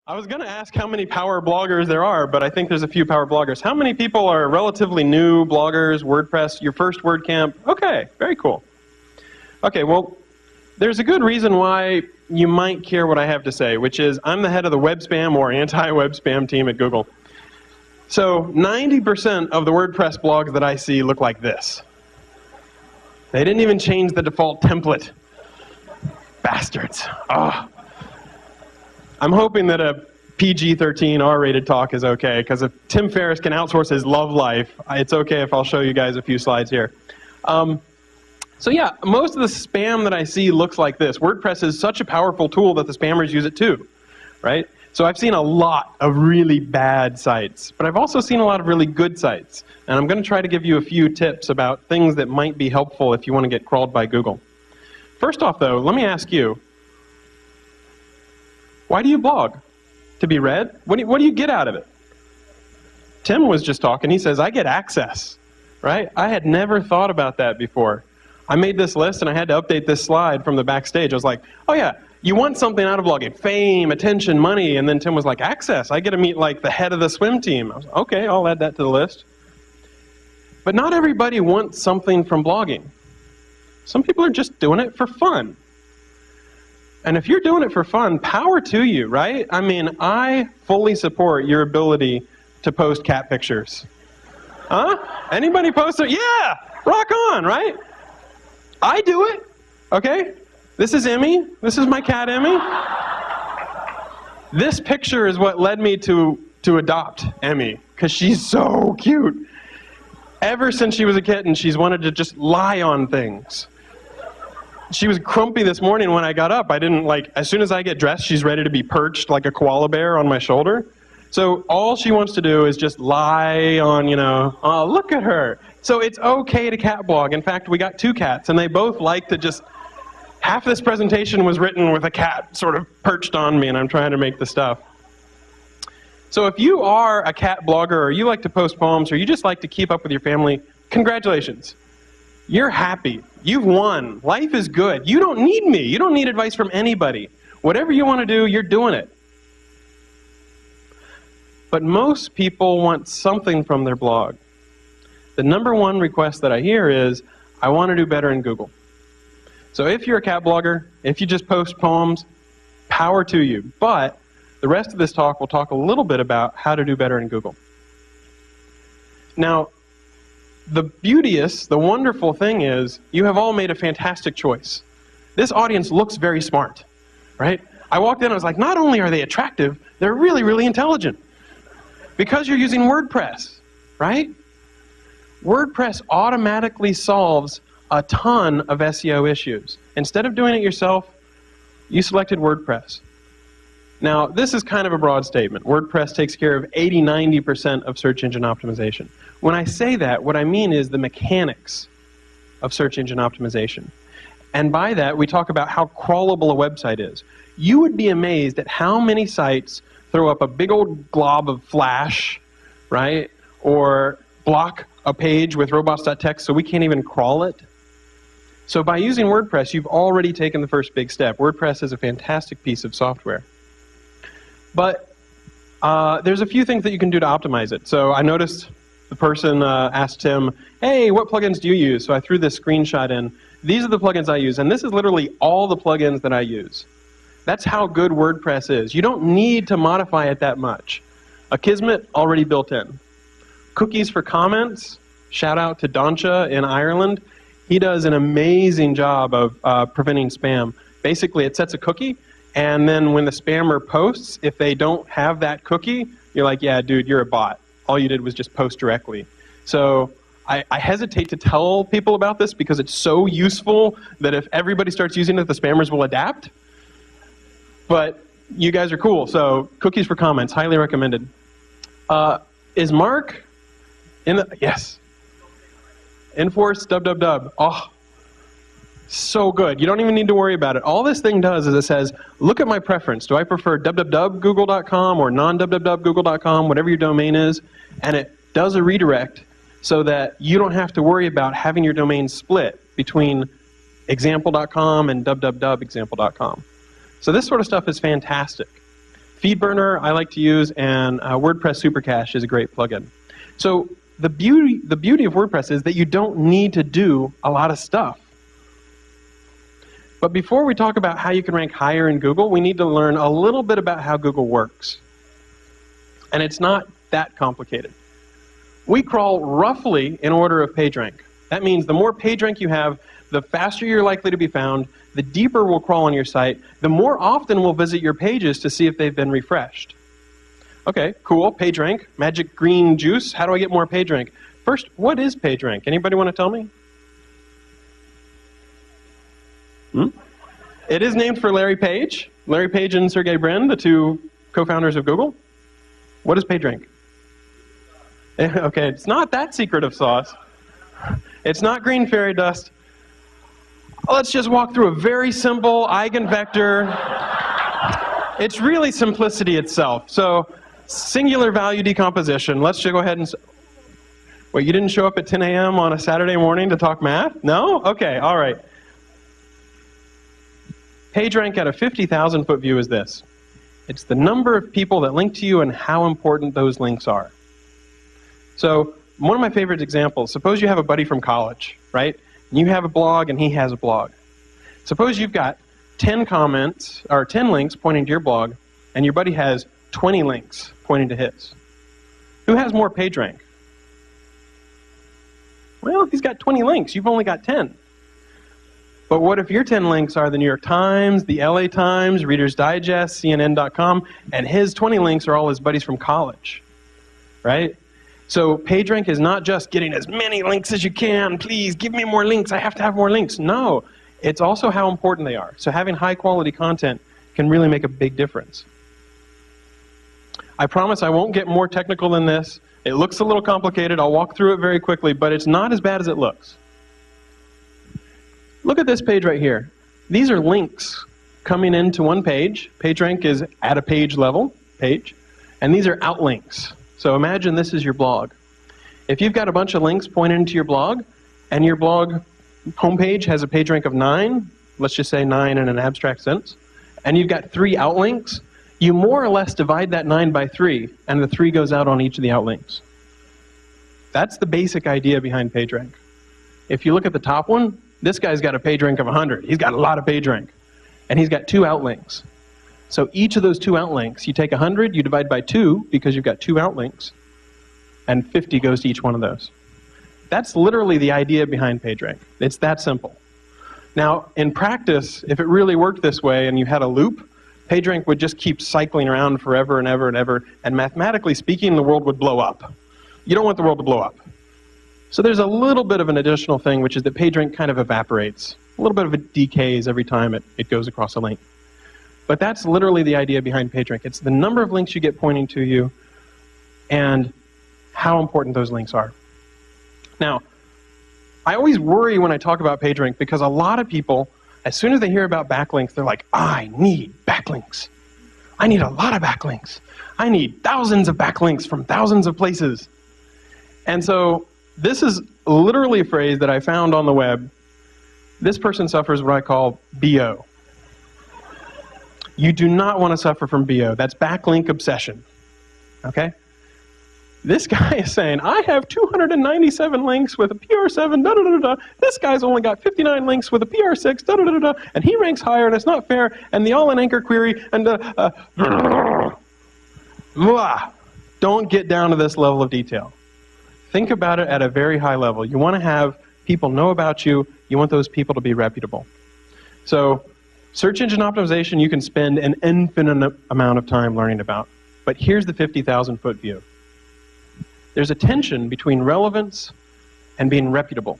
I was going to ask how many power bloggers there are, but I think there's a few power bloggers. How many people are relatively new bloggers, WordPress, your first WordCamp? Okay, very cool. Okay, well, there's a good reason why you might care what I have to say, which is I'm the head of the web spam or anti-web spam team at Google. So 90% of the WordPress blogs that I see look like this. They didn't even change the default template. Bastards. Oh. I'm hoping that a PG-13 R-rated talk is okay, because if Tim Ferriss can outsource his love life, it's okay if I'll show you guys a few slides here. So yeah, most of the spam that I see looks like this. WordPress is such a powerful tool that the spammers use it too, right? So I've seen a lot of really bad sites, but I've also seen a lot of really good sites. And I'm going to try to give you a few tips about things that might be helpful if you want to get crawled by Google. First off though, let me ask you, why do you blog? To be read? What do you get out of it? Tim was just talking. He says, I get access, right? I had never thought about that before. I made this list and I had to update this slide from the backstage. I was like, oh yeah, you want something out of blogging. Fame, attention, money. And then Tim was like, access. I get to meet like the head of the swim team. I was like, okay, I'll add that to the list. But not everybody wants something from blogging. Some people are just doing it for fun. And if you're doing it for fun, power to you, right? I mean, I fully support your ability to post cat pictures. Huh? Anybody post it? Yeah! Rock on, right? I do it, okay? This is Emmy. This is my cat, Emmy. This picture is what led me to adopt Emmy, because she's so cute. Ever since she was a kitten, she's wanted to just lie on things. She was crumpy this morning when I got up. I didn't as soon as I get dressed, she's ready to be perched like a koala bear on my shoulder. So all she wants to do is just lie on, oh, look at her. So it's okay to cat blog. In fact, we got 2 cats, and they both like to just, half this presentation was written with a cat sort of perched on me, and I'm trying to make the stuff. So if you are a cat blogger, or you like to post poems, or you just like to keep up with your family, congratulations. You're happy. You've won. Life is good. You don't need me. You don't need advice from anybody. Whatever you want to do, you're doing it. But most people want something from their blog. The #1 request that I hear is, I want to do better in Google. So if you're a cat blogger, if you just post poems, power to you. But the rest of this talk will talk a little bit about how to do better in Google. Now, the wonderful thing is, you have all made a fantastic choice. This audience looks very smart, right? I walked in, I was like, not only are they attractive, they're really, really intelligent. Because you're using WordPress, right? WordPress automatically solves a ton of SEO issues. Instead of doing it yourself, you selected WordPress. Now, this is kind of a broad statement. WordPress takes care of 80–90% of search engine optimization. When I say that, what I mean is the mechanics of search engine optimization. And by that, we talk about how crawlable a website is. You would be amazed at how many sites throw up a big old glob of Flash, right? Or block a page with robots.txt so we can't even crawl it. So by using WordPress, you've already taken the first big step. WordPress is a fantastic piece of software. But there's a few things that you can do to optimize it. So I noticed the person asked Tim, hey, what plugins do you use? So I threw this screenshot in. These are the plugins I use, and this is literally all the plugins that I use. That's how good WordPress is. You don't need to modify it that much. Akismet, already built in. Cookies for comments, shout out to Doncha in Ireland. He does an amazing job of preventing spam. Basically, it sets a cookie, and then when the spammer posts, if they don't have that cookie, you're like, yeah, dude, you're a bot. All you did was just post directly. So I hesitate to tell people about this because it's so useful that if everybody starts using it, the spammers will adapt. But you guys are cool, so cookies for comments, highly recommended. Is Mark in the, yes. Enforce www. Oh, so good. You don't even need to worry about it. All this thing does is it says, look at my preference. Do I prefer www.google.com or non-www.google.com, whatever your domain is, and it does a redirect so that you don't have to worry about having your domain split between example.com and www.example.com. So this sort of stuff is fantastic. FeedBurner I like to use, and WordPress Supercache is a great plugin. So the beauty of WordPress is that you don't need to do a lot of stuff. But before we talk about how you can rank higher in Google, we need to learn a little bit about how Google works. And it's not that complicated. We crawl roughly in order of PageRank. That means the more PageRank you have, the faster you're likely to be found, the deeper we'll crawl on your site, the more often we'll visit your pages to see if they've been refreshed. Okay, cool, PageRank, magic green juice. How do I get more PageRank? First, what is PageRank? Anybody want to tell me? It is named for Larry Page. Larry Page and Sergey Brin, the two co-founders of Google. What is PageRank? Okay, it's not that secret of sauce. It's not green fairy dust. Let's just walk through a very simple eigenvector. It's really simplicity itself. So, singular value decomposition. Let's just go ahead and... Wait, you didn't show up at 10 a.m. on a Saturday morning to talk math? No? Okay, all right. PageRank at a 50,000-foot view is this. It's the number of people that link to you and how important those links are. So, one of my favorite examples, suppose you have a buddy from college, right? And you have a blog and he has a blog. Suppose you've got 10 comments, or 10 links pointing to your blog, and your buddy has 20 links pointing to his. Who has more PageRank? Well, he's got 20 links, you've only got 10. But what if your 10 links are the New York Times, the LA Times, Reader's Digest, CNN.com, and his 20 links are all his buddies from college, right? So PageRank is not just getting as many links as you can, please give me more links, I have to have more links. No, it's also how important they are. So having high quality content can really make a big difference. I promise I won't get more technical than this. It looks a little complicated, I'll walk through it very quickly, but it's not as bad as it looks. Look at this page right here. These are links coming into one page. PageRank is at a page level, and these are outlinks. So imagine this is your blog. If you've got a bunch of links pointing into your blog, and your blog homepage has a PageRank of 9, let's just say 9 in an abstract sense, and you've got 3 outlinks, you more or less divide that 9 by 3, and the 3 goes out on each of the outlinks. That's the basic idea behind PageRank. If you look at the top one, this guy's got a PageRank of 100. He's got a lot of PageRank. And he's got 2 outlinks. So each of those 2 outlinks, you take 100, you divide by 2, because you've got 2 outlinks, and 50 goes to each one of those. That's literally the idea behind PageRank. It's that simple. Now, in practice, if it really worked this way and you had a loop, PageRank would just keep cycling around forever and ever and ever, and mathematically speaking, the world would blow up. You don't want the world to blow up. So there's a little bit of an additional thing, which is that PageRank kind of evaporates. A little bit of it decays every time it goes across a link. But that's literally the idea behind PageRank. It's the number of links you get pointing to you and how important those links are. Now, I always worry when I talk about PageRank because a lot of people, as soon as they hear about backlinks, they're like, I need backlinks. I need a lot of backlinks. I need thousands of backlinks from thousands of places. And so this is literally a phrase that I found on the web. This person suffers what I call BO. You do not want to suffer from BO. That's backlink obsession. Okay? This guy is saying, I have 297 links with a PR7, da-da-da-da. This guy's only got 59 links with a PR6, da-da-da-da. And he ranks higher, and it's not fair, and the all-in anchor query, and don't get down to this level of detail. Think about it at a very high level. You want to have people know about you. You want those people to be reputable. So search engine optimization you can spend an infinite amount of time learning about. But here's the 50,000-foot view. There's a tension between relevance and being reputable.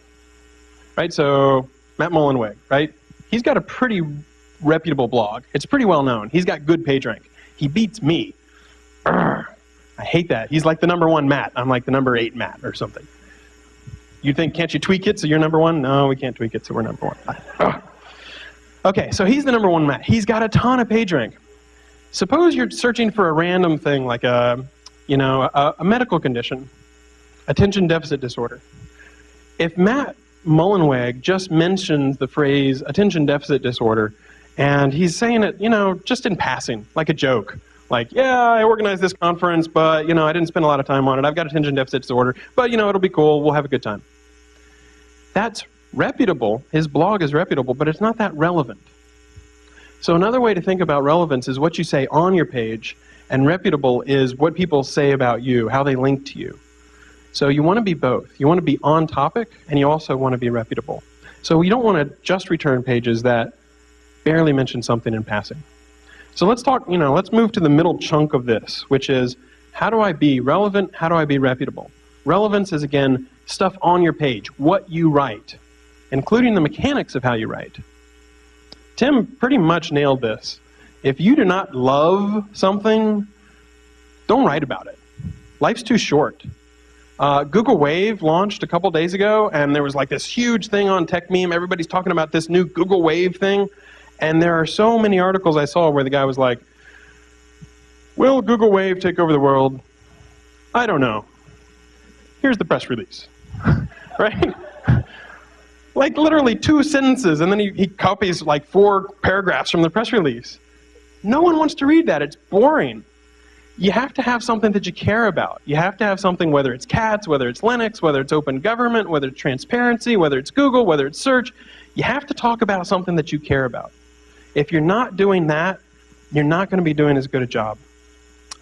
Right? So Matt Mullenweg, right? He's got a pretty reputable blog. It's pretty well known. He's got good PageRank. He beats me. Urgh. I hate that. He's like the #1 Matt. I'm like the #8 Matt or something. You think, can't you tweak it so you're #1? No, we can't tweak it so we're #1. Ugh. Okay, so he's the #1 Matt. He's got a ton of PageRank. Suppose you're searching for a random thing like a medical condition, attention deficit disorder. If Matt Mullenweg just mentions the phrase attention deficit disorder, and he's saying it, just in passing, like a joke, Like, yeah, I organized this conference, but, I didn't spend a lot of time on it. I've got attention deficit disorder, but, it'll be cool. We'll have a good time. That's reputable. His blog is reputable, but it's not that relevant. So another way to think about relevance is what you say on your page, and reputable is what people say about you, how they link to you. So you want to be both. You want to be on topic, and you also want to be reputable. So you don't want to just return pages that barely mention something in passing. So let's talk, let's move to the middle chunk of this, which is, how do I be relevant? How do I be reputable? Relevance is, again, stuff on your page, what you write, including the mechanics of how you write. Tim pretty much nailed this. If you do not love something, don't write about it. Life's too short. Google Wave launched a couple days ago, and there was like this huge thing on TechMeme. Everybody's talking about this new Google Wave thing. And there are so many articles I saw where the guy was like, will Google Wave take over the world? I don't know. Here's the press release. Right? Like literally 2 sentences, and then he copies like 4 paragraphs from the press release. No one wants to read that. It's boring. You have to have something that you care about. You have to have something, whether it's cats, whether it's Linux, whether it's open government, whether it's transparency, whether it's Google, whether it's search. You have to talk about something that you care about. If you're not doing that, you're not going to be doing as good a job.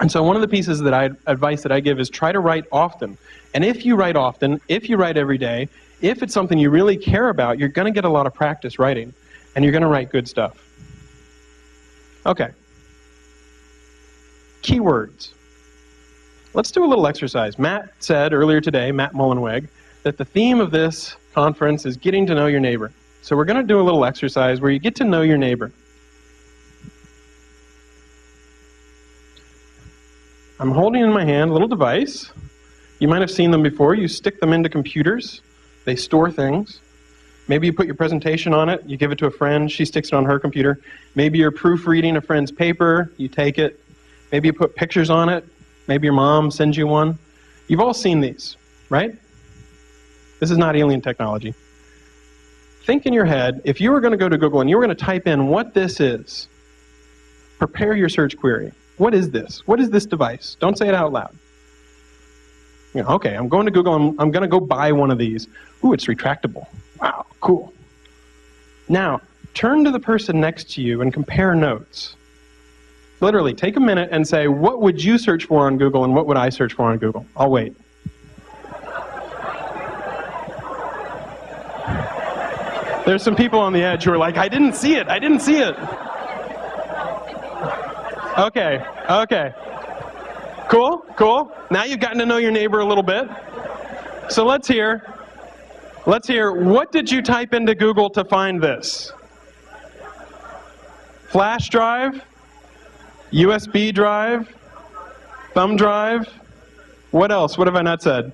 And so one of the pieces that advice that I give is try to write often. And if you write often, if you write every day, if it's something you really care about, you're going to get a lot of practice writing, and you're going to write good stuff. Okay. Keywords. Let's do a little exercise. Matt said earlier today, Matt Mullenweg, that the theme of this conference is getting to know your neighbor. So we're going to do a little exercise where you get to know your neighbor. I'm holding in my hand a little device. You might have seen them before. You stick them into computers. They store things. Maybe you put your presentation on it. You give it to a friend. She sticks it on her computer. Maybe you're proofreading a friend's paper. You take it. Maybe you put pictures on it. Maybe your mom sends you one. You've all seen these, right? This is not alien technology. Think in your head, if you were going to go to Google and you were going to type in what this is, prepare your search query. What is this? What is this device? Don't say it out loud. Okay, I'm going to Google. I'm going to go buy one of these. Ooh, it's retractable. Wow, cool. Now, turn to the person next to you and compare notes. Literally, take a minute and say, what would you search for on Google and what would I search for on Google? I'll wait. There's some people on the edge who are like, I didn't see it. I didn't see it. Okay, okay. Cool, cool. Now you've gotten to know your neighbor a little bit. So let's hear, what did you type into Google to find this? Flash drive? USB drive? Thumb drive? What else? What have I not said?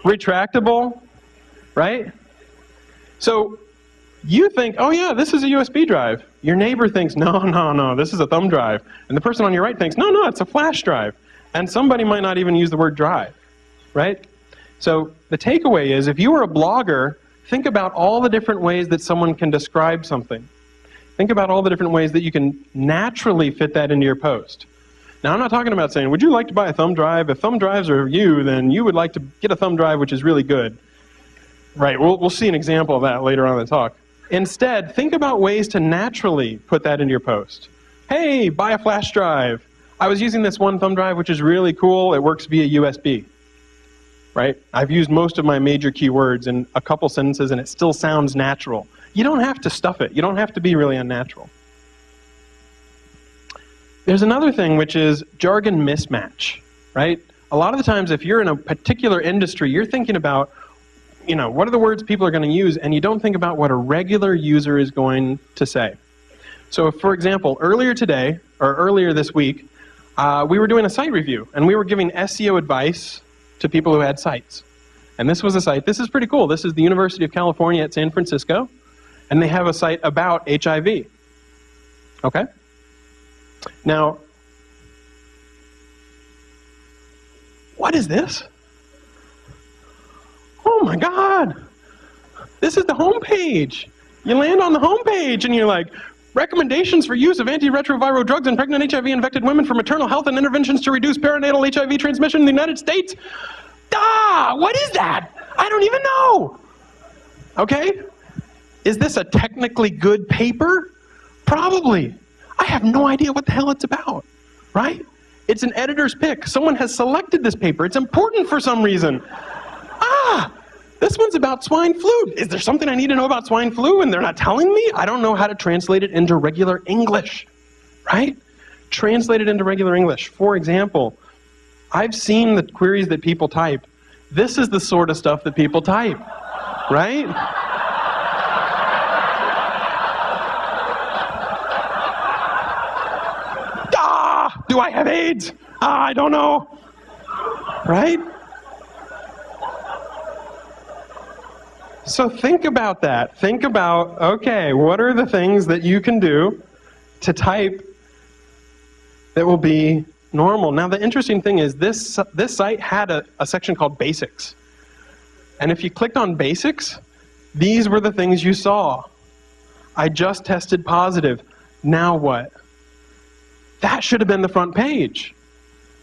Retractable, right? So you think, oh yeah, this is a USB drive. Your neighbor thinks, no, no, no, this is a thumb drive. And the person on your right thinks, no, no, it's a flash drive. And somebody might not even use the word drive, right? So the takeaway is, if you were a blogger, think about all the different ways that someone can describe something. Think about all the different ways that you can naturally fit that into your post. Now, I'm not talking about saying, would you like to buy a thumb drive? If thumb drives are you, then you would like to get a thumb drive which is really good. Right, we'll see an example of that later on in the talk. Instead, think about ways to naturally put that into your post. Hey, buy a flash drive. I was using this one thumb drive which is really cool. It works via USB. Right? I've used most of my major keywords in a couple sentences and it still sounds natural. You don't have to stuff it. You don't have to be really unnatural. There's another thing, which is jargon mismatch, right? A lot of the times if you're in a particular industry, you're thinking about, what are the words people are going to use, and you don't think about what a regular user is going to say. So if, for example, earlier today, or earlier this week, we were doing a site review, and we were giving SEO advice to people who had sites. And this was a site, this is pretty cool. This is the University of California at San Francisco, and they have a site about HIV. Okay? Now, what is this? Oh my God, this is the home page. You land on the home page and you're like, Recommendations for use of antiretroviral drugs in pregnant HIV-infected women for maternal health and interventions to reduce perinatal HIV transmission in the United States. What is that? I don't even know. Okay? Is this a technically good paper? Probably. I have no idea what the hell it's about, right? It's an editor's pick. Someone has selected this paper. It's important for some reason. This one's about swine flu. Is there something I need to know about swine flu and they're not telling me? I don't know how to translate it into regular English, right? Translate it into regular English. For example, I've seen the queries that people type. This is the sort of stuff that people type, right? Do I have AIDS? I don't know, right? So think about that. Think about, okay, what are the things that you can do to type that will be normal? Now, the interesting thing is this site had a section called Basics. And if you clicked on Basics, these were the things you saw. I just tested positive. Now what? That should have been the front page,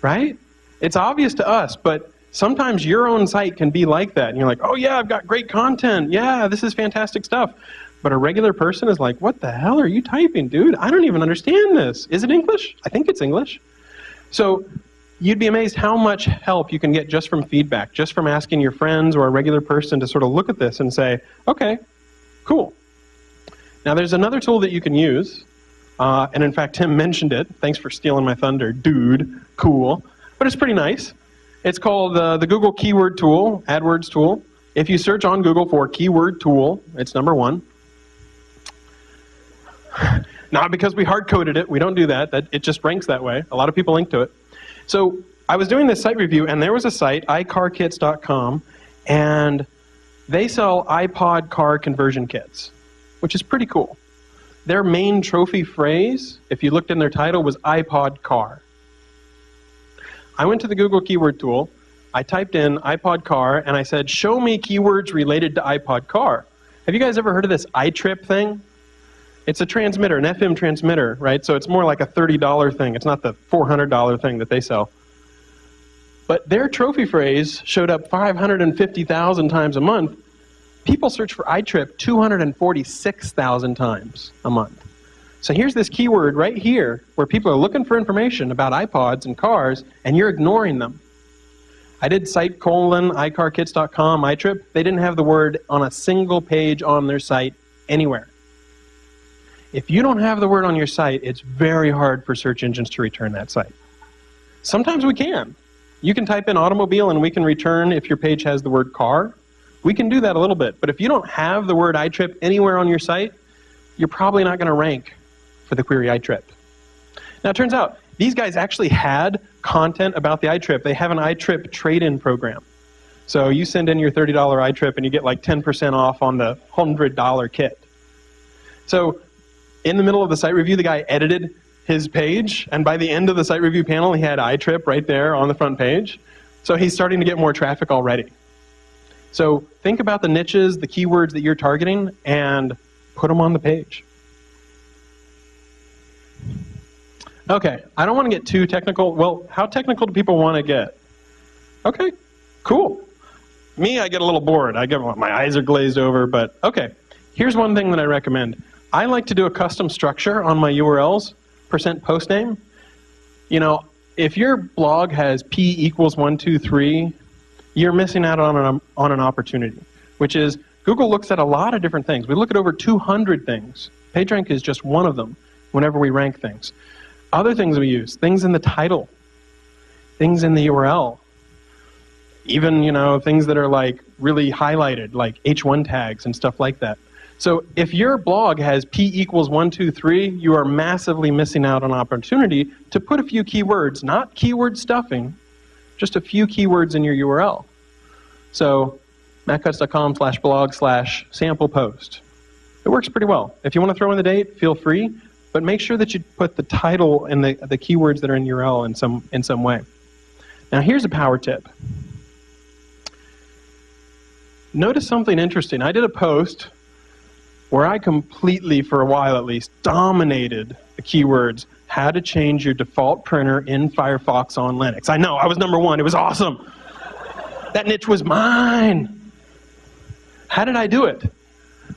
right? It's obvious to us, but sometimes your own site can be like that. And you're like, oh yeah, I've got great content. Yeah, this is fantastic stuff. But a regular person is like, what the hell are you typing, dude? I don't even understand this. Is it English? I think it's English. So you'd be amazed how much help you can get just from feedback, just from asking your friends or a regular person to sort of look at this and say, okay, cool. Now there's another tool that you can use. And in fact, Tim mentioned it. Thanks for stealing my thunder, dude. Cool. But it's pretty nice. It's called the Google Keyword Tool, AdWords tool. If you search on Google for keyword tool, it's #1. Not because we hard-coded it. We don't do that. It just ranks that way. A lot of people link to it. So I was doing this site review, and there was a site, iCarKits.com, and they sell iPod car conversion kits, which is pretty cool. Their main trophy phrase, if you looked in their title, was iPod car. I went to the Google Keyword Tool, I typed in iPod car, and I said, show me keywords related to iPod car. Have you guys ever heard of this iTrip thing? It's a transmitter, an FM transmitter, right? So it's more like a $30 thing. It's not the $400 thing that they sell. But their trophy phrase showed up 550,000 times a month. People search for iTrip 246,000 times a month. So here's this keyword right here where people are looking for information about iPods and cars, and you're ignoring them. I did site : iCarKits.com, iTrip. They didn't have the word on a single page on their site anywhere. If you don't have the word on your site, it's very hard for search engines to return that site. Sometimes we can. You can type in automobile and we can return if your page has the word car. We can do that a little bit, but if you don't have the word iTrip anywhere on your site, you're probably not going to rank for the query iTrip. Now it turns out, these guys actually had content about the iTrip. They have an iTrip trade-in program. So you send in your $30 iTrip and you get like 10% off on the $100 kit. So in the middle of the site review, the guy edited his page, and by the end of the site review panel, he had iTrip right there on the front page. So he's starting to get more traffic already. So think about the niches, the keywords that you're targeting, and put them on the page. Okay, I don't want to get too technical. Well, how technical do people want to get? Okay, cool. Me, I get a little bored. My eyes are glazed over, but okay. Here's one thing that I recommend. I like to do a custom structure on my URLs, %postname. You know, if your blog has p = 123, you're missing out on an opportunity, which is Google looks at a lot of different things. We look at over 200 things. PageRank is just one of them whenever we rank things. Other things we use, things in the title, things in the URL, even, you know, things that are like really highlighted, like H1 tags and stuff like that. So if your blog has p = 123, you are massively missing out on opportunity to put a few keywords, not keyword stuffing, just a few keywords in your URL. So mattcutts.com/blog/sample post. It works pretty well. If you want to throw in the date, feel free, but make sure that you put the title and the keywords that are in your URL in some way. Now here's a power tip. Notice something interesting. I did a post where I completely, for a while at least, dominated the keywords, how to change your default printer in Firefox on Linux. I know, I was #1. It was awesome. That niche was mine. How did I do it?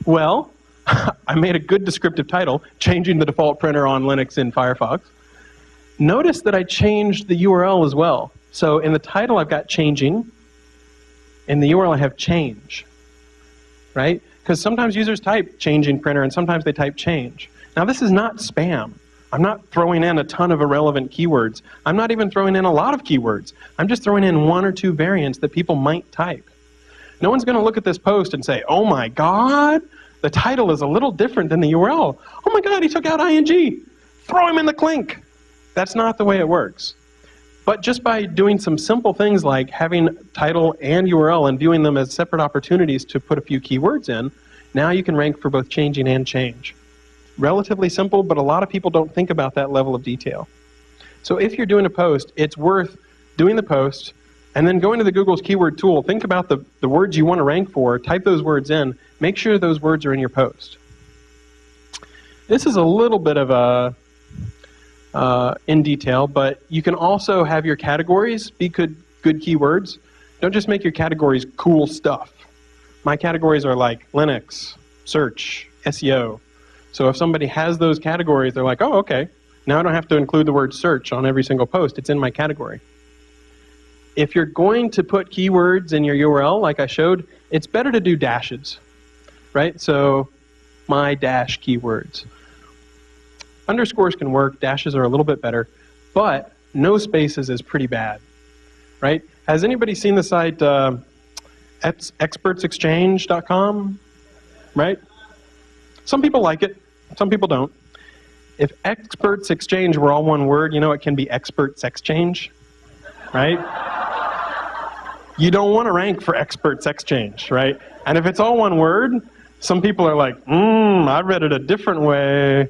Well, I made a good descriptive title, Changing the Default Printer on Linux in Firefox. Notice that I changed the URL as well. So in the title I've got changing, in the URL I have change, right? Because sometimes users type changing printer and sometimes they type change. Now this is not spam. I'm not throwing in a ton of irrelevant keywords. I'm not even throwing in a lot of keywords. I'm just throwing in 1 or 2 variants that people might type. No one's going to look at this post and say, oh my God, the title is a little different than the URL. Oh my God, he took out ing. Throw him in the clink. That's not the way it works. But just by doing some simple things like having title and URL and viewing them as separate opportunities to put a few keywords in, now you can rank for both changing and change. Relatively simple, but a lot of people don't think about that level of detail. So if you're doing a post, it's worth doing the post and then going to the Google's keyword tool, think about the words you want to rank for, type those words in, make sure those words are in your post. This is a little bit of a in detail, but you can also have your categories be good keywords. Don't just make your categories cool stuff. My categories are like Linux, search, SEO. So if somebody has those categories, they're like, oh, okay, now I don't have to include the word search on every single post. It's in my category. If you're going to put keywords in your URL, like I showed, it's better to do dashes, right? So my dash keywords. Underscores can work, dashes are a little bit better, but no spaces is pretty bad, right? Has anybody seen the site expertsexchange.com, right? Some people like it, some people don't. If Experts Exchange were all one word, you know it can be Experts Exchange, right? You don't want to rank for Experts Exchange, right? And if it's all one word, some people are like, I read it a different way.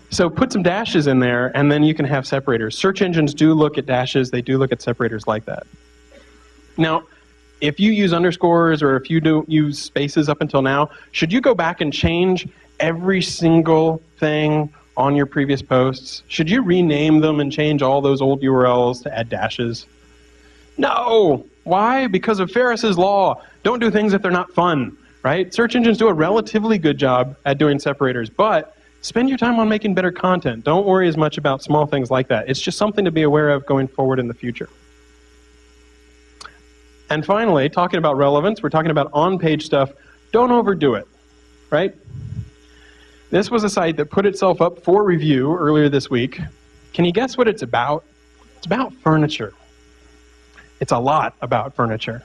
So put some dashes in there, and then you can have separators. Search engines do look at dashes. They do look at separators like that. Now, if you use underscores or if you don't use spaces up until now, should you go back and change every single thing on your previous posts? Should you rename them and change all those old URLs to add dashes? No! Why? Because of Ferris's law. Don't do things if they're not fun, right? Search engines do a relatively good job at doing separators, but spend your time on making better content. Don't worry as much about small things like that. It's just something to be aware of going forward in the future. And finally, talking about relevance, we're talking about on-page stuff. Don't overdo it, right? This was a site that put itself up for review earlier this week. Can you guess what it's about? It's about furniture. It's a lot about furniture.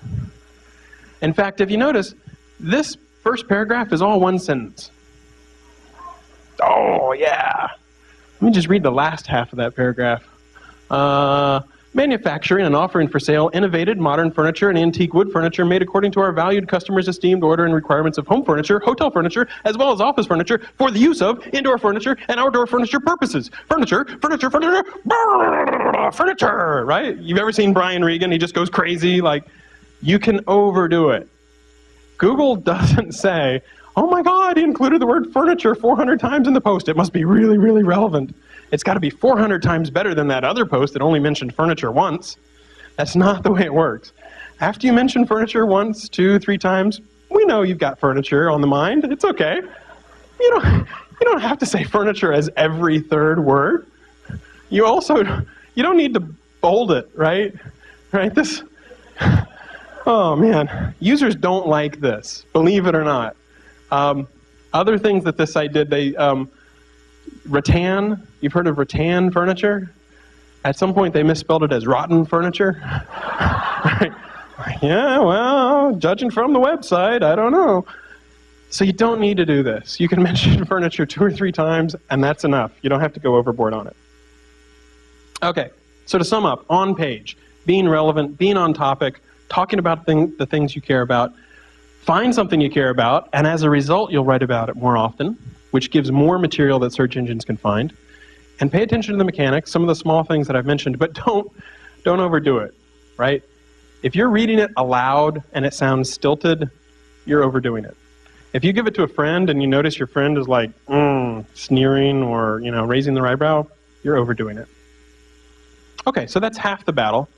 In fact, if you notice, this first paragraph is all one sentence. Oh, yeah. Let me just read the last half of that paragraph. Manufacturing and offering for sale innovative modern furniture and antique wood furniture made according to our valued customers' esteemed order and requirements of home furniture, hotel furniture, as well as office furniture for the use of indoor furniture and outdoor furniture purposes. Furniture, furniture, furniture, furniture, right? You've ever seen Brian Regan? He just goes crazy. Like, you can overdo it. Google doesn't say, oh my God, he included the word furniture 400 times in the post. It must be really, really relevant. It's got to be 400 times better than that other post that only mentioned furniture once. That's not the way it works. After you mention furniture once, 2, 3 times, we know you've got furniture on the mind. It's okay. You don't have to say furniture as every third word. You don't need to bold it, right? Right? Oh man, users don't like this, believe it or not. Other things that this site did, they rattan. You've heard of rattan furniture? At some point they misspelled it as rotten furniture. Right? Yeah, well, judging from the website, I don't know. So you don't need to do this. You can mention furniture 2 or 3 times, and that's enough. You don't have to go overboard on it. Okay, so to sum up, on page, being relevant, being on topic, talking about the things you care about, find something you care about, and as a result, you'll write about it more often, which gives more material that search engines can find. And pay attention to the mechanics, some of the small things that I've mentioned, but don't overdo it, right? If you're reading it aloud and it sounds stilted, you're overdoing it. If you give it to a friend and you notice your friend is like sneering or raising their eyebrow, you're overdoing it. Okay, so that's half the battle.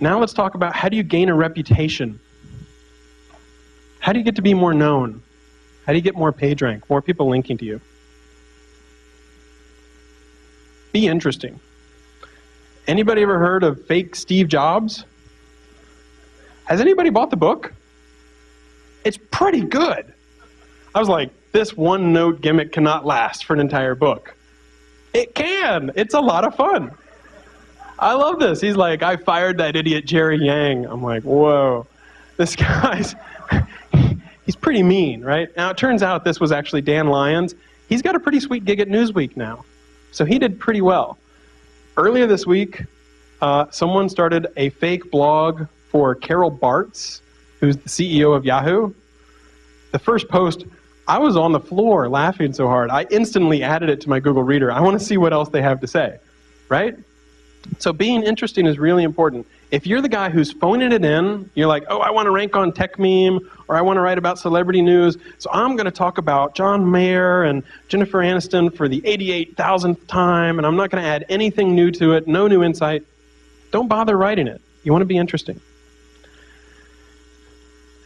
Now let's talk about how do you gain a reputation? How do you get to be more known? How do you get more page rank, more people linking to you? Be interesting. Anybody ever heard of fake Steve Jobs? Has anybody bought the book? It's pretty good. I was like, this one note gimmick cannot last for an entire book. It can. It's a lot of fun. I love this. He's like, I fired that idiot Jerry Yang. I'm like, whoa. This guy's, he's pretty mean, right? Now, it turns out this was actually Dan Lyons. He's got a pretty sweet gig at Newsweek now. So he did pretty well. Earlier this week, someone started a fake blog for Carol Bartz, who's the CEO of Yahoo. The first post, I was on the floor laughing so hard, I instantly added it to my Google Reader. I want to see what else they have to say, right? So being interesting is really important. If you're the guy who's phoning it in, you're like, oh, I want to rank on Tech Meme, or I want to write about celebrity news, so I'm going to talk about John Mayer and Jennifer Aniston for the 88,000th time, and I'm not going to add anything new to it, no new insight. Don't bother writing it. You want to be interesting.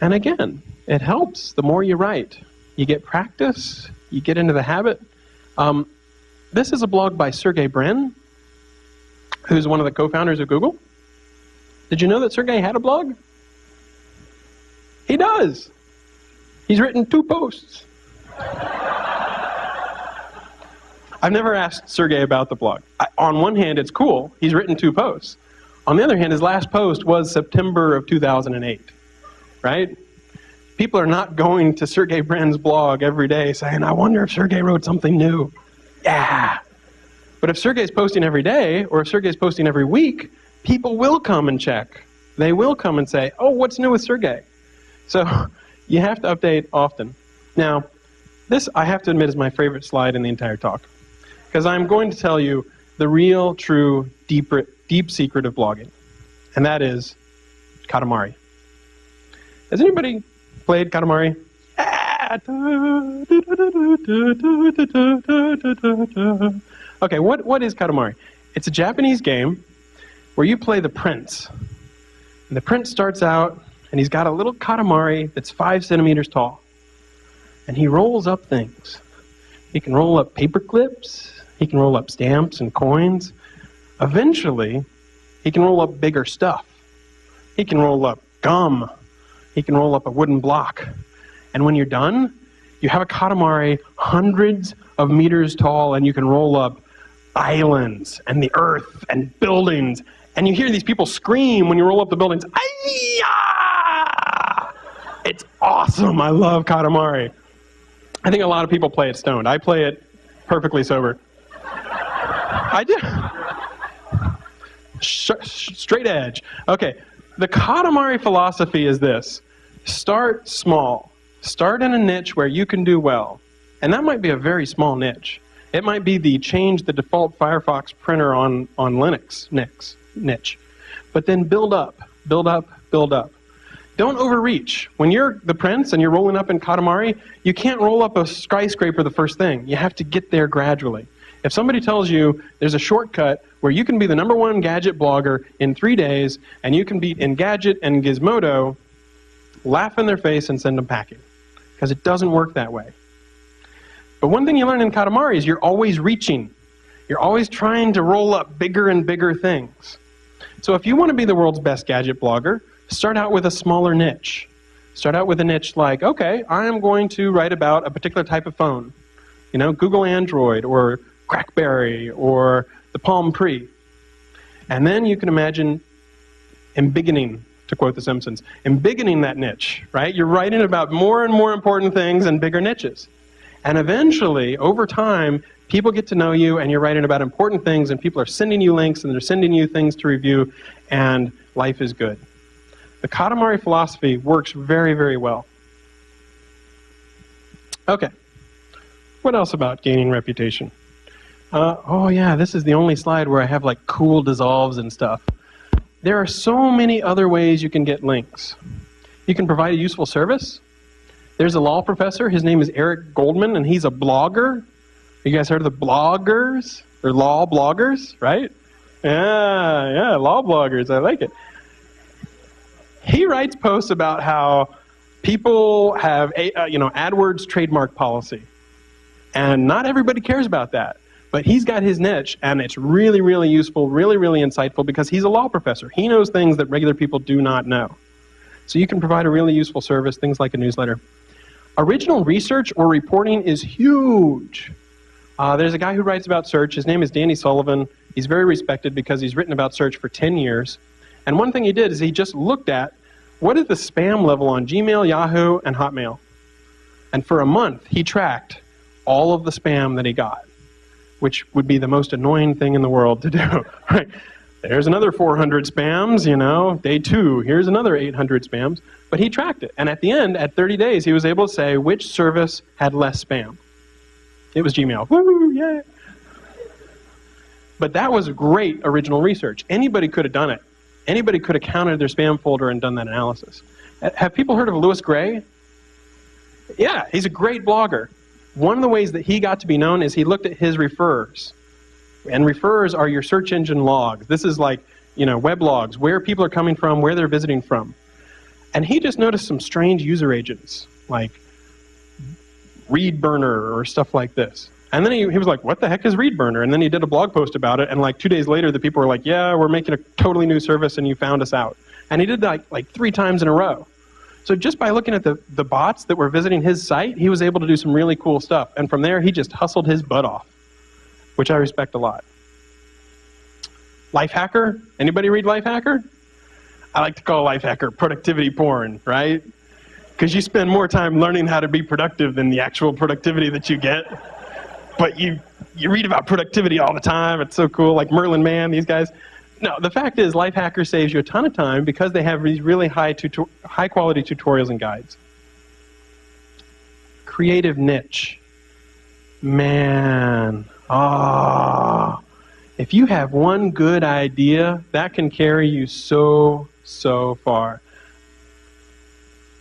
And again, it helps the more you write. You get practice, you get into the habit. This is a blog by Sergey Brin, who's one of the co-founders of Google. Did you know that Sergey had a blog? He does. He's written 2 posts. I've never asked Sergey about the blog. On one hand, it's cool. He's written 2 posts. On the other hand, his last post was September of 2008, right? People are not going to Sergey Brin's blog every day saying, I wonder if Sergey wrote something new. Yeah. But if Sergey's posting every day, or if Sergey's posting every week, people will come and check. They will come and say, oh, what's new with Sergey? So you have to update often. Now, this, I have to admit, is my favorite slide in the entire talk, because I'm going to tell you the real, true, deep secret of blogging, and that is Katamari. Has anybody played Katamari? Okay, what is Katamari? It's a Japanese game where you play the prince. And the prince starts out, and he's got a little Katamari that's 5 centimeters tall. And he rolls up things. He can roll up paper clips. He can roll up stamps and coins. Eventually, he can roll up bigger stuff. He can roll up gum. He can roll up a wooden block. And when you're done, you have a Katamari hundreds of meters tall, and you can roll up islands and the earth and buildings. And you hear these people scream when you roll up the buildings. Ay-ya! It's awesome. I love Katamari. I think a lot of people play it stoned. I play it perfectly sober. I do. Straight edge. Okay, the Katamari philosophy is this. Start small. Start in a niche where you can do well. And that might be a very small niche. It might be the change the default Firefox printer on Linux niche. But then build up, build up, build up. Don't overreach. When you're the prince and you're rolling up in Katamari, you can't roll up a skyscraper the first thing. You have to get there gradually. If somebody tells you there's a shortcut where you can be the #1 gadget blogger in 3 days, and you can beat Engadget and Gizmodo, laugh in their face and send them packing. Because it doesn't work that way. But one thing you learn in Katamari is you're always reaching. You're always trying to roll up bigger and bigger things. So if you want to be the world's best gadget blogger, start out with a smaller niche. Start out with a niche like, okay, I am going to write about a particular type of phone. You know, Google Android or Crackberry or the Palm Pre. And then you can imagine embiggening, to quote The Simpsons, embiggening that niche, right? You're writing about more and more important things and bigger niches. And eventually, over time, people get to know you, and you're writing about important things, and people are sending you links, and they're sending you things to review, and life is good. The Katamari philosophy works very, very well. Okay. What else about gaining reputation? Oh yeah, this is the only slide where I have like cool dissolves and stuff. There are so many other ways you can get links. You can provide a useful service. There's a law professor. His name is Eric Goldman, and he's a blogger. You guys heard of the bloggers? They're law bloggers, right? Yeah, law bloggers. I like it. He writes posts about how people have AdWords trademark policy. And not everybody cares about that. But he's got his niche, and it's really, really useful, really, really insightful, because he's a law professor. He knows things that regular people do not know. So you can provide a really useful service, things like a newsletter. Original research or reporting is huge. There's a guy who writes about search. His name is Danny Sullivan. He's very respected because he's written about search for 10 years. And one thing he did is he just looked at what is the spam level on Gmail, Yahoo, and Hotmail. And for a month, he tracked all of the spam that he got, which would be the most annoying thing in the world to do. Right? There's another 400 spams, day 2, here's another 800 spams. But he tracked it. And at the end, at 30 days, he was able to say which service had less spam. It was Gmail. Woo, yay! But that was great original research. Anybody could have done it. Anybody could have counted their spam folder and done that analysis. Have people heard of Louis Gray? Yeah, he's a great blogger. One of the ways that he got to be known is he looked at his referrers. And referrers are your search engine logs. This is like, web logs, where people are coming from, where they're visiting from. And he just noticed some strange user agents, like ReadBurner or stuff like this. And then he was like, what the heck is ReadBurner? And then he did a blog post about it, and like 2 days later, the people were like, yeah, we're making a totally new service, and you found us out. And he did that like 3 times in a row. So just by looking at the bots that were visiting his site, he was able to do some really cool stuff. And from there, he just hustled his butt off, which I respect a lot. Lifehacker? Anybody read Lifehacker? I like to call Lifehacker productivity porn, right? Because you spend more time learning how to be productive than the actual productivity that you get. But you read about productivity all the time. It's so cool, like Merlin Mann, these guys. No, the fact is Lifehacker saves you a ton of time because they have these really high-quality tutorials and guides. Creative niche. Man, if you have one good idea, that can carry you so far.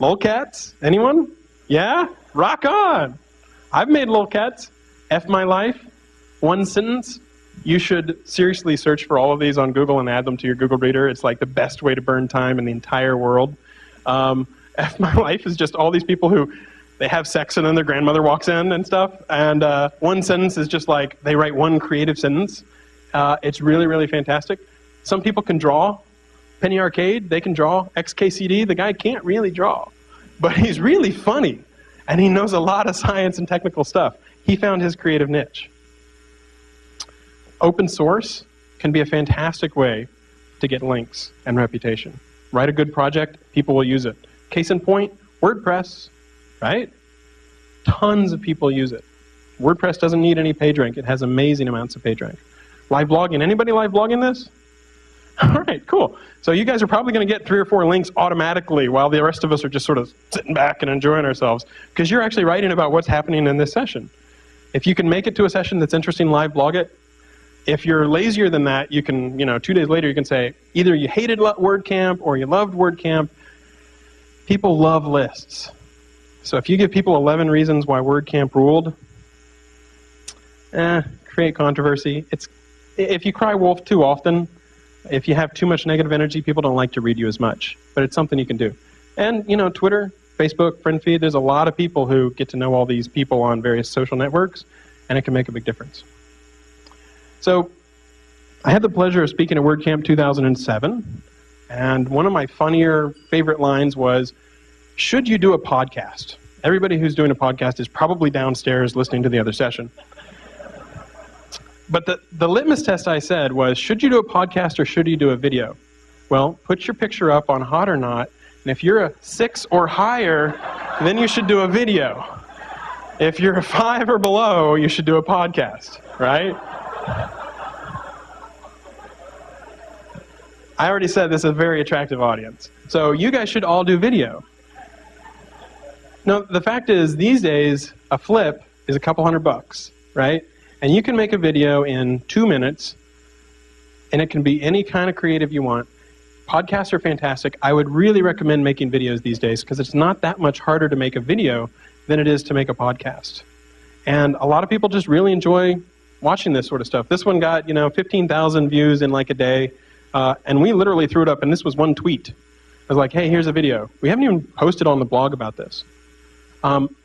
Lolcats? Anyone? Yeah? Rock on! I've made lolcats. F my life. One sentence. You should seriously search for all of these on Google and add them to your Google Reader. It's like the best way to burn time in the entire world. F my life is just all these people who, they have sex and then their grandmother walks in and stuff. And one sentence is just like, they write one creative sentence. It's really, really fantastic. Some people can draw. Penny Arcade, they can draw. XKCD, the guy can't really draw. But he's really funny. And he knows a lot of science and technical stuff. He found his creative niche. Open source can be a fantastic way to get links and reputation. Write a good project, people will use it. Case in point, WordPress, right? Tons of people use it. WordPress doesn't need any PageRank. It has amazing amounts of PageRank. Live blogging. Anybody live blogging this? All right, cool. So you guys are probably going to get 3 or 4 links automatically while the rest of us are just sort of sitting back and enjoying ourselves because you're actually writing about what's happening in this session. If you can make it to a session that's interesting, live blog it. If you're lazier than that, you can, 2 days later, you can say either you hated WordCamp or you loved WordCamp. People love lists. So if you give people 11 reasons why WordCamp ruled, create controversy. If you cry wolf too often, if you have too much negative energy, people don't like to read you as much. But it's something you can do. And, Twitter, Facebook, friend feed, there's a lot of people who get to know all these people on various social networks, and it can make a big difference. So I had the pleasure of speaking at WordCamp 2007, and one of my funnier favorite lines was, should you do a podcast? Everybody who's doing a podcast is probably downstairs listening to the other session. But the litmus test I said was, should you do a podcast or should you do a video? Well, put your picture up on Hot or Not, and if you're a 6 or higher, then you should do a video. If you're a 5 or below, you should do a podcast, right? I already said this is a very attractive audience. So you guys should all do video. Now, the fact is, these days, a flip is a couple $100, right? And you can make a video in 2 minutes, and it can be any kind of creative you want. Podcasts are fantastic. I would really recommend making videos these days because it's not that much harder to make a video than it is to make a podcast. And a lot of people just really enjoy watching this sort of stuff. This one got, 15,000 views in like a day, and we literally threw it up, and this was one tweet. I was like, hey, here's a video. We haven't even posted on the blog about this.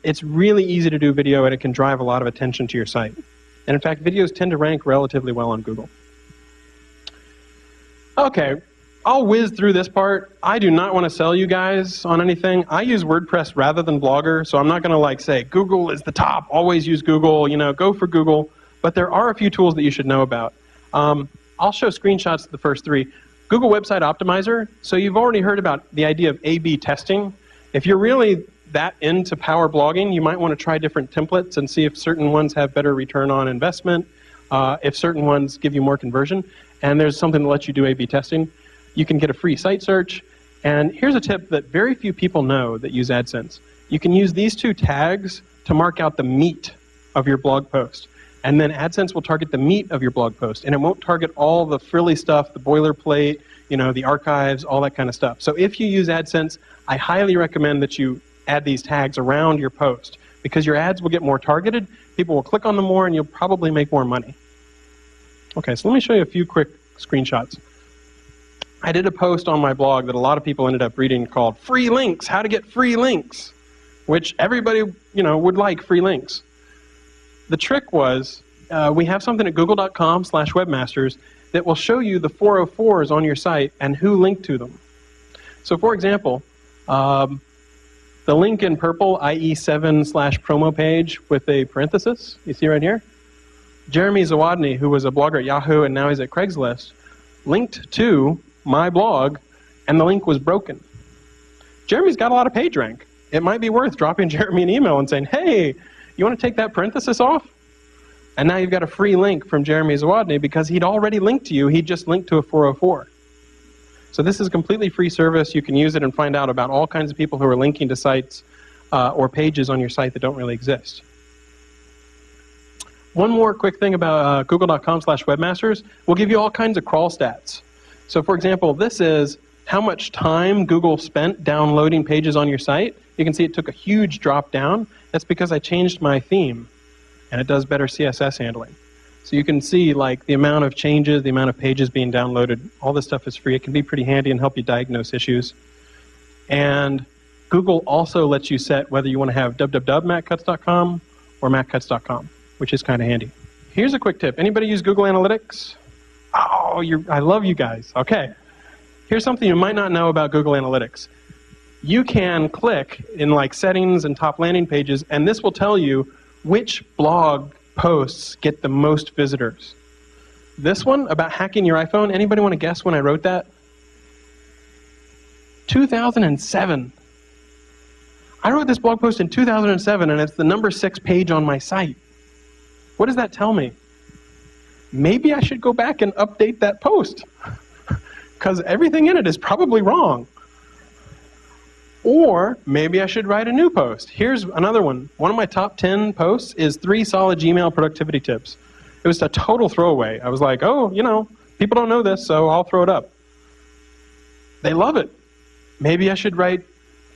It's really easy to do video, and it can drive a lot of attention to your site. And in fact, videos tend to rank relatively well on Google. Okay, I'll whiz through this part. I do not want to sell you guys on anything. I use WordPress rather than Blogger, so I'm not going to say Google is the top, always use Google, go for Google. But there are a few tools that you should know about. I'll show screenshots of the first three. Google Website Optimizer. So you've already heard about the idea of A/B testing. If you're really that into power blogging, you might want to try different templates and see if certain ones have better return on investment, if certain ones give you more conversion. And there's something that lets you do A/B testing. You can get a free site search. And here's a tip that very few people know that use AdSense. You can use these two tags to mark out the meat of your blog post. And then AdSense will target the meat of your blog post. And it won't target all the frilly stuff, the boilerplate, the archives, all that kind of stuff. So if you use AdSense, I highly recommend that you add these tags around your post because your ads will get more targeted, people will click on them more, and you'll probably make more money. Okay, so let me show you a few quick screenshots. I did a post on my blog that a lot of people ended up reading called Free Links, How to Get Free Links, which everybody, would like free links. The trick was we have something at google.com/webmasters that will show you the 404s on your site and who linked to them. So for example, the link in purple, IE7/promo page with a parenthesis, you see right here? Jeremy Zawadny, who was a blogger at Yahoo and now he's at Craigslist, linked to my blog, and the link was broken. Jeremy's got a lot of page rank. It might be worth dropping Jeremy an email and saying, hey, you want to take that parenthesis off? And now you've got a free link from Jeremy Zawadny because he'd already linked to you. He just linked to a 404. So this is a completely free service. You can use it and find out about all kinds of people who are linking to sites or pages on your site that don't really exist. One more quick thing about google.com/webmasters. We'll give you all kinds of crawl stats. So for example, this is how much time Google spent downloading pages on your site. You can see it took a huge drop down. That's because I changed my theme, and it does better CSS handling. So you can see the amount of changes, the amount of pages being downloaded. All this stuff is free. It can be pretty handy and help you diagnose issues. And Google also lets you set whether you want to have www.mattcutts.com or mattcutts.com, which is kind of handy. Here's a quick tip. Anybody use Google Analytics? Oh, I love you guys. Okay. Here's something you might not know about Google Analytics. You can click in settings and top landing pages, and this will tell you which blog posts get the most visitors. This one about hacking your iPhone, anybody want to guess when I wrote that? 2007. I wrote this blog post in 2007, and it's the number 6 page on my site. What does that tell me? Maybe I should go back and update that post because everything in it is probably wrong. Or maybe I should write a new post. Here's another one. One of my top 10 posts is 3 solid Gmail productivity tips. It was a total throwaway. I was like, oh, people don't know this, so I'll throw it up. They love it. Maybe I should write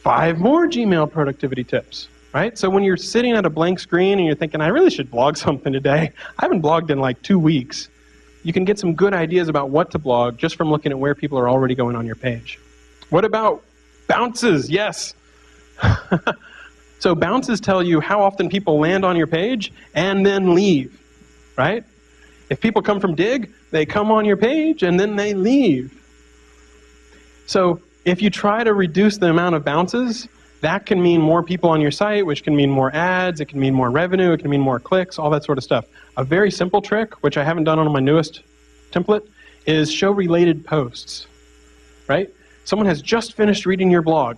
5 more Gmail productivity tips, right? So when you're sitting at a blank screen and you're thinking, I really should blog something today. I haven't blogged in 2 weeks. You can get some good ideas about what to blog just from looking at where people are already going on your page. What about bounces? Yes. So bounces tell you how often people land on your page and then leave, right? If people come from Dig, they come on your page and then they leave. So if you try to reduce the amount of bounces, that can mean more people on your site, which can mean more ads, it can mean more revenue, it can mean more clicks, all that sort of stuff. A very simple trick, which I haven't done on my newest template, is show related posts, right? Someone has just finished reading your blog.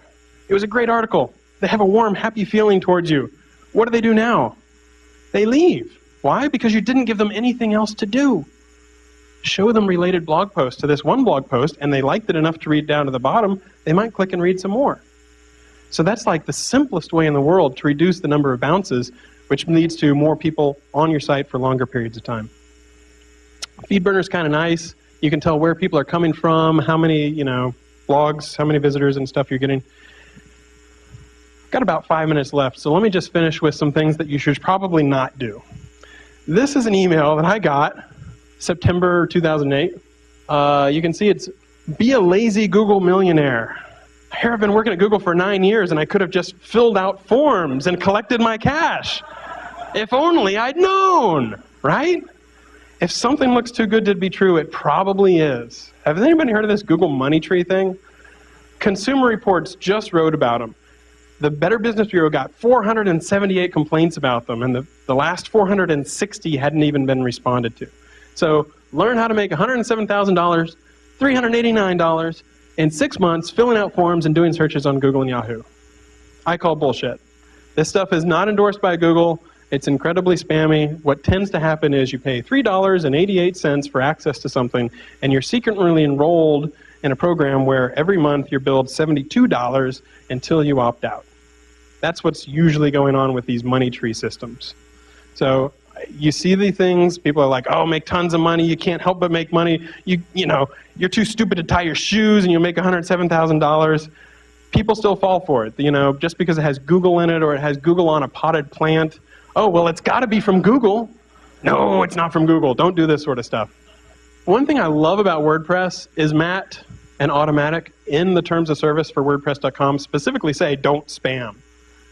It was a great article. They have a warm, happy feeling towards you. What do now? They leave. Why? Because you didn't give them anything else to do. Show them related blog posts to this one blog post, and they liked it enough to read down to the bottom, they might click and read some more. So that's the simplest way in the world to reduce the number of bounces, which leads to more people on your site for longer periods of time. FeedBurner is kind of nice. You can tell where people are coming from, how many, blogs, how many visitors and stuff you're getting. Got about 5 minutes left, so let me just finish with some things that you should probably not do. This is an email that I got September 2008. You can see it's be a lazy Google millionaire. Here I've been working at Google for 9 years and I could have just filled out forms and collected my cash. If only I'd known, right? If something looks too good to be true, it probably is. Has anybody heard of this Google Money Tree thing? Consumer Reports just wrote about them. The Better Business Bureau got 478 complaints about them, and the last 460 hadn't even been responded to. So learn how to make $107,000, $389 in 6 months filling out forms and doing searches on Google and Yahoo. I call bullshit. This stuff is not endorsed by Google. It's incredibly spammy. What tends to happen is you pay $3.88 for access to something, and you're secretly enrolled in a program where every month you're billed $72 until you opt out. That's what's usually going on with these money tree systems. So you see these things, people are like, oh, make tons of money, you can't help but make money, you're too stupid to tie your shoes and you'll make $107,000. People still fall for it, just because it has Google in it or it has Google on a potted plant. Oh, well, it's got to be from Google. No, it's not from Google. Don't do this sort of stuff. One thing I love about WordPress is Matt and Automatic in the terms of service for WordPress.com specifically say don't spam,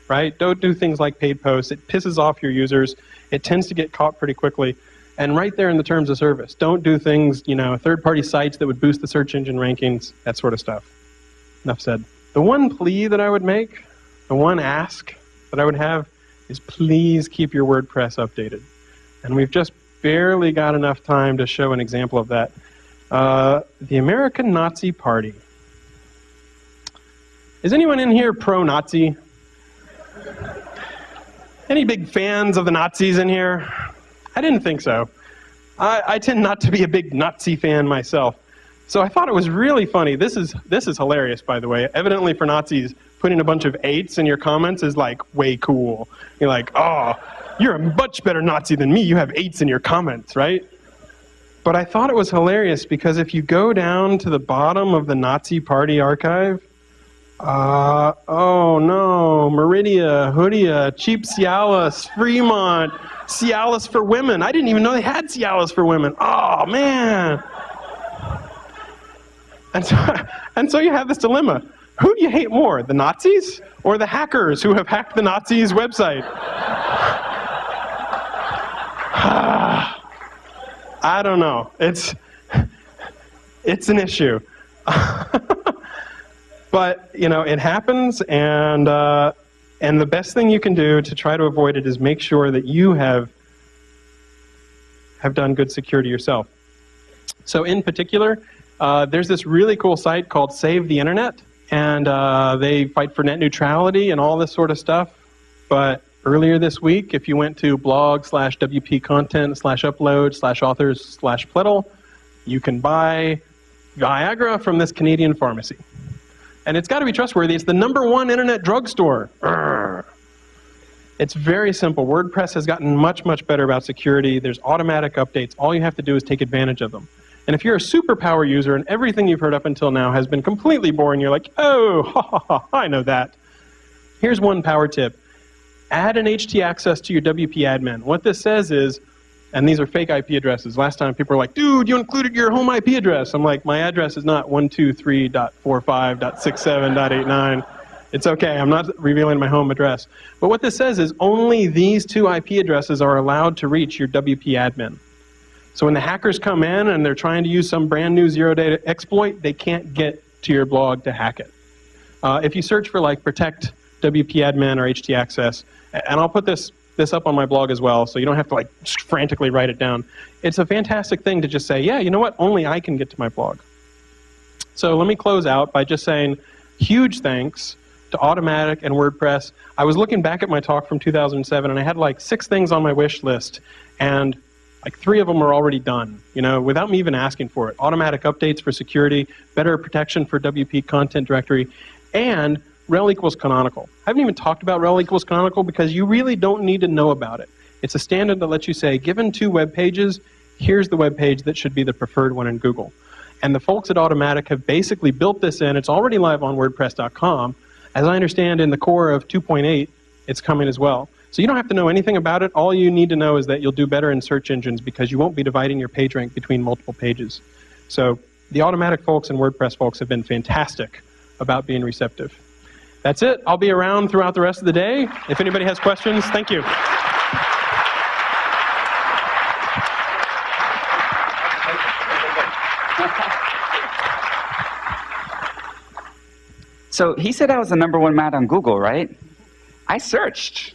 right? Don't do things like paid posts. It pisses off your users. It tends to get caught pretty quickly. And right there in the terms of service, don't do things, third-party sites that would boost the search engine rankings, that sort of stuff. Enough said. The one plea that I would make, the one ask that I would have is please keep your WordPress updated. And we've just barely got enough time to show an example of that. The American Nazi Party. Is anyone in here pro-Nazi? Any big fans of the Nazis in here? I didn't think so. I tend not to be a big Nazi fan myself. So I thought it was really funny. This is hilarious, by the way. Evidently for Nazis, putting a bunch of 8s in your comments is like way cool. You're like, oh, you're a much better Nazi than me. You have 8s in your comments, right? But I thought it was hilarious because if you go down to the bottom of the Nazi Party archive, oh no, Meridia, Hoodia, Cheap Cialis, Fremont, Cialis for women. I didn't even know they had Cialis for women. Oh man. And so you have this dilemma. Who do you hate more, the Nazis or the hackers who have hacked the Nazis' website? I don't know. It's an issue. But, it happens, and the best thing you can do to try to avoid it is make sure that you have done good security yourself. So in particular, there's this really cool site called Save the Internet, and they fight for net neutrality and all this sort of stuff. But earlier this week, if you went to blog/wp-content/upload/authors/pletl, you can buy Viagra from this Canadian pharmacy. And it's got to be trustworthy. It's the #1 internet drugstore. Urgh. It's very simple. WordPress has gotten much, much better about security. There's automatic updates. All you have to do is take advantage of them. And if you're a superpower user and everything you've heard up until now has been completely boring, you're like, oh, ha, ha, ha, I know that. Here's one power tip. Add an htaccess to your WP admin. What this says is, and these are fake IP addresses. Last time people were like, dude, you included your home IP address. I'm like, my address is not 123.45.67.89. It's okay, I'm not revealing my home address. But what this says is only these 2 IP addresses are allowed to reach your WP admin. So when the hackers come in and they're trying to use some brand new zero-day exploit, they can't get to your blog to hack it. If you search for like protect WP admin or htaccess, and I'll put this up on my blog as well, so you don't have to like frantically write it down. It's a fantastic thing to just say, yeah, you know what, only I can get to my blog. So let me close out by just saying huge thanks to Automatic and WordPress. I was looking back at my talk from 2007, and I had like 6 things on my wish list, and like 3 of them are already done, without me even asking for it. Automatic updates for security, better protection for WP content directory, and rel equals canonical. I haven't even talked about rel equals canonical because you really don't need to know about it. It's a standard that lets you say, given 2 web pages, here's the web page that should be the preferred one in Google. And the folks at Automatic have basically built this in. It's already live on WordPress.com. As I understand, in the core of 2.8, it's coming as well. So you don't have to know anything about it. All you need to know is that you'll do better in search engines because you won't be dividing your page rank between multiple pages. So the Automatic folks and WordPress folks have been fantastic about being receptive. That's it. I'll be around throughout the rest of the day. If anybody has questions, thank you. So he said I was the #1 mat on Google, right? I searched.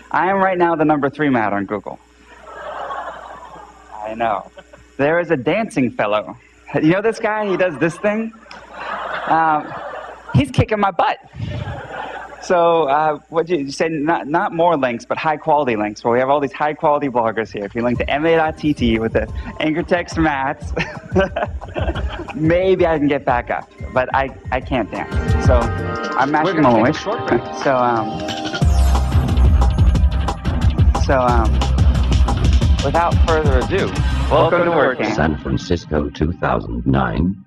I am right now the #3 mat on Google. I know. There is a dancing fellow. You know this guy? He does this thing. He's kicking my butt. So what you say? Not more links, but high quality links. Well, we have all these high quality bloggers here. If you link to ma.tt with the anchor text mats, maybe I can get back up. But I can't dance. So I'm matching my voice. So without further ado, welcome to WordCamp. San Francisco 2009.